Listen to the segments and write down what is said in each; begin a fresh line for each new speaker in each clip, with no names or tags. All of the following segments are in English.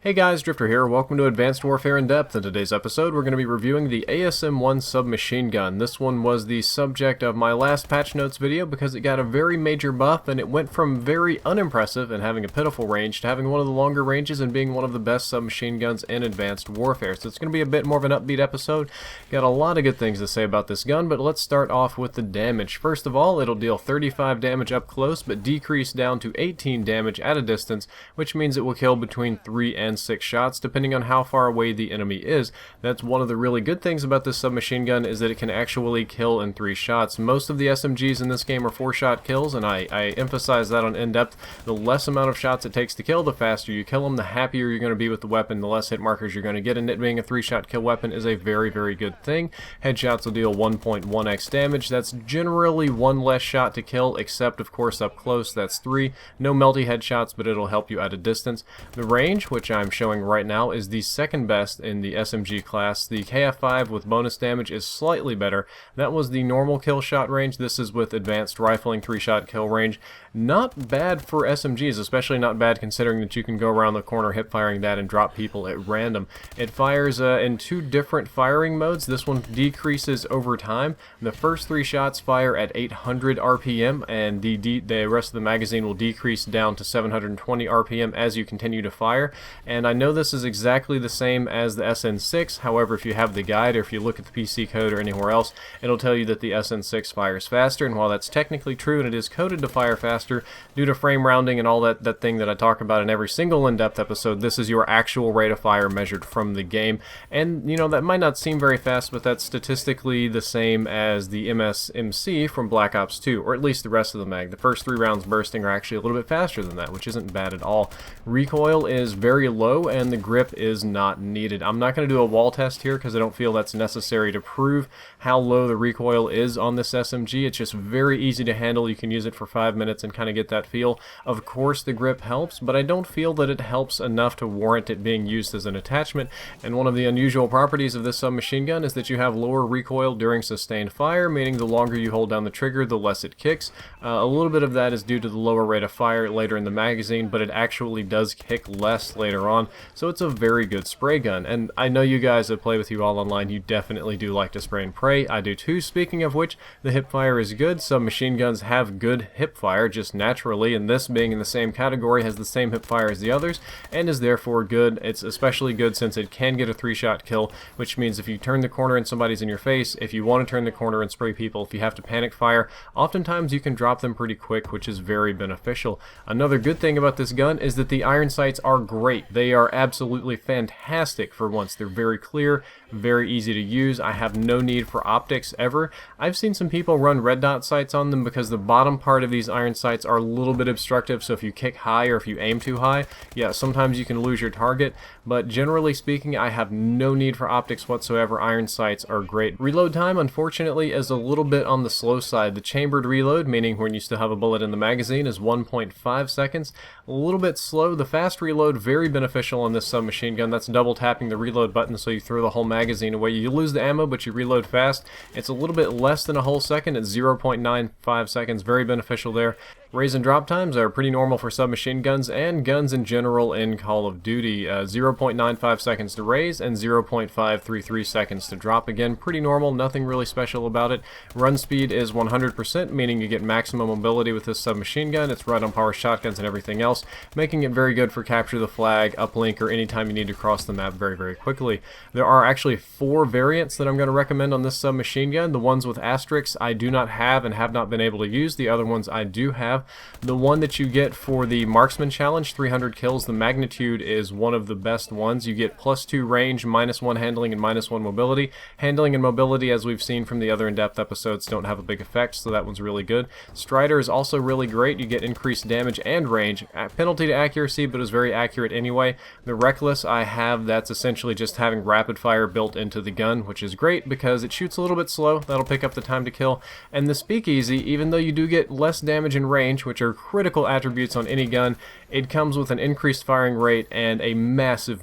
Hey guys, Drifter here. Welcome to Advanced Warfare in Depth. In today's episode, we're going to be reviewing the ASM1 submachine gun. This one was the subject of my last patch notes video because it got a very major buff and it went from very unimpressive and having a pitiful range to having one of the longer ranges and being one of the best submachine guns in Advanced Warfare. So it's going to be a bit more of an upbeat episode. Got a lot of good things to say about this gun, but let's start off with the damage. First of all, it'll deal 35 damage up close, but decrease down to 18 damage at a distance, which means it will kill between 3 and 6 shots depending on how far away the enemy is. That's one of the really good things about this submachine gun, is that it can actually kill in 3 shots. Most of the SMGs in this game are 4-shot kills, and I emphasize that on in-depth. The less amount of shots it takes to kill, the faster you kill them, the happier you're going to be with the weapon, the less hit markers you're going to get, and it being a 3-shot kill weapon is a very, very good thing. Headshots will deal 1.1x damage. That's generally 1 less shot to kill, except of course up close, that's 3. No melty headshots, but it'll help you at a distance. The range, which I'm showing right now, is the second best in the SMG class. The KF5 with bonus damage is slightly better. That was the normal kill shot range. This is with advanced rifling 3-shot kill range. Not bad for SMGs, especially not bad considering that you can go around the corner hip firing that and drop people at random. It fires in 2 different firing modes. This one decreases over time. The first 3 shots fire at 800 RPM, and the rest of the magazine will decrease down to 720 RPM as you continue to fire. And I know this is exactly the same as the SN6, however, if you have the guide or if you look at the PC code or anywhere else, it'll tell you that the SN6 fires faster, and while that's technically true and it is coded to fire faster, due to frame rounding and all that thing that I talk about in every single in-depth episode, this is your actual rate of fire measured from the game. And, you know, that might not seem very fast, but that's statistically the same as the MSMC from Black Ops 2, or at least the rest of the mag. The first 3 rounds bursting are actually a little bit faster than that, which isn't bad at all. Recoil is very low, and the grip is not needed. I'm not going to do a wall test here because I don't feel that's necessary to prove how low the recoil is on this SMG. It's just very easy to handle. You can use it for 5 minutes and kind of get that feel. Of course the grip helps, but I don't feel that it helps enough to warrant it being used as an attachment. And one of the unusual properties of this submachine gun is that you have lower recoil during sustained fire, meaning the longer you hold down the trigger, the less it kicks. A little bit of that is due to the lower rate of fire later in the magazine, but it actually does kick less later on. So it's a very good spray gun, and I know you guys that play with you all online, you definitely do like to spray and pray. I do too. Speaking of which, the hip fire is good. Submachine guns have good hip fire just naturally, and this being in the same category has the same hip fire as the others and is therefore good. It's especially good since it can get a 3-shot kill, which means if you turn the corner and somebody's in your face, if you want to turn the corner and spray people, if you have to panic fire, oftentimes you can drop them pretty quick, which is very beneficial. Another good thing about this gun is that the iron sights are great. They are absolutely fantastic for once. They're very clear, very easy to use. I have no need for optics ever. I've seen some people run red dot sights on them because the bottom part of these iron sights are a little bit obstructive, so if you kick high or if you aim too high, yeah, sometimes you can lose your target, but generally speaking, I have no need for optics whatsoever. Iron sights are great. Reload time, unfortunately, is a little bit on the slow side. The chambered reload, meaning when you still have a bullet in the magazine, is 1.5 seconds. A little bit slow. The fast reload, very beneficial on this submachine gun. That's double tapping the reload button, so you throw the whole magazine away. You lose the ammo, but you reload fast. It's a little bit less than a whole second. It's 0.95 seconds. Very beneficial there. Raise and drop times are pretty normal for submachine guns and guns in general in Call of Duty. 0.95 seconds to raise and 0.533 seconds to drop. Again, pretty normal, nothing really special about it. Run speed is 100%, meaning you get maximum mobility with this submachine gun. It's right on par with shotguns and everything else, making it very good for capture the flag, uplink, or anytime you need to cross the map very, very quickly. There are actually 4 variants that I'm going to recommend on this submachine gun. The ones with asterisks I do not have and have not been able to use. The other ones I do have. The one that you get for the Marksman Challenge, 300 kills, the magnitude is one of the best ones. You get +2 range, -1 handling, and -1 mobility. Handling and mobility, as we've seen from the other in-depth episodes, don't have a big effect, so that one's really good. Strider is also really great. You get increased damage and range. Penalty to accuracy, but is very accurate anyway. The Reckless I have, that's essentially just having rapid fire built into the gun, which is great because it shoots a little bit slow. That'll pick up the time to kill. And the Speakeasy, even though you do get less damage and range, which are critical attributes on any gun, it comes with an increased firing rate and a massive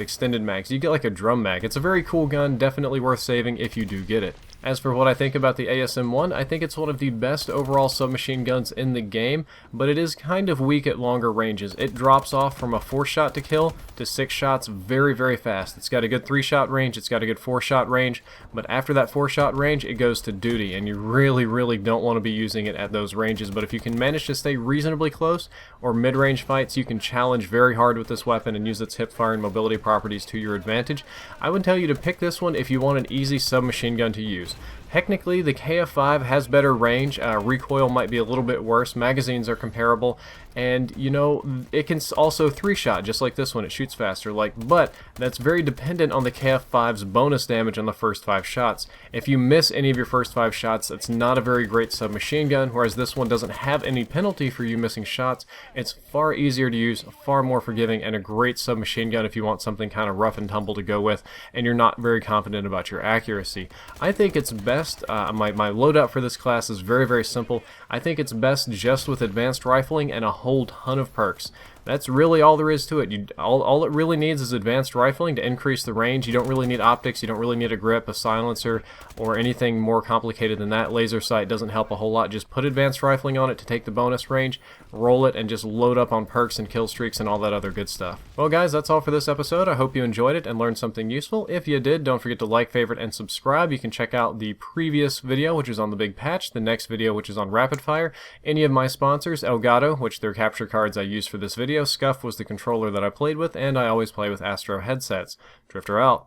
extended mag. So you get like a drum mag. It's a very cool gun, definitely worth saving if you do get it. As for what I think about the ASM1, I think it's one of the best overall submachine guns in the game, but it is kind of weak at longer ranges. It drops off from a 4-shot to kill to 6 shots very, very fast. It's got a good 3-shot range, it's got a good 4-shot range, but after that 4-shot range, it goes to duty, and you really, really don't want to be using it at those ranges. But if you can manage to stay reasonably close, or mid-range fights, you can challenge very hard with this weapon and use its hipfire and mobility properties to your advantage. I would tell you to pick this one if you want an easy submachine gun to use. Technically, the KF5 has better range, recoil might be a little bit worse, magazines are comparable, and you know, it can also 3-shot, just like this one, it shoots faster, but that's very dependent on the KF5's bonus damage on the first 5 shots. If you miss any of your first 5 shots, it's not a very great submachine gun, whereas this one doesn't have any penalty for you missing shots. It's far easier to use, far more forgiving, and a great submachine gun if you want something kind of rough and tumble to go with, and you're not very confident about your accuracy. I think it's best, my loadout for this class is very, very simple. I think it's best just with advanced rifling and a whole ton of perks. That's really all there is to it. All it really needs is advanced rifling to increase the range. You don't really need optics, you don't really need a grip, a silencer, or anything more complicated than that. Laser sight doesn't help a whole lot. Just put advanced rifling on it to take the bonus range, roll it, and just load up on perks and kill streaks and all that other good stuff. Well guys, that's all for this episode. I hope you enjoyed it and learned something useful. If you did, don't forget to like, favorite, and subscribe. You can check out the previous video, which is on the big patch, the next video, which is on rapid fire, any of my sponsors, Elgato, which they're capture cards I used for this video, Scuff was the controller that I played with, and I always play with Astro headsets. Drifter out.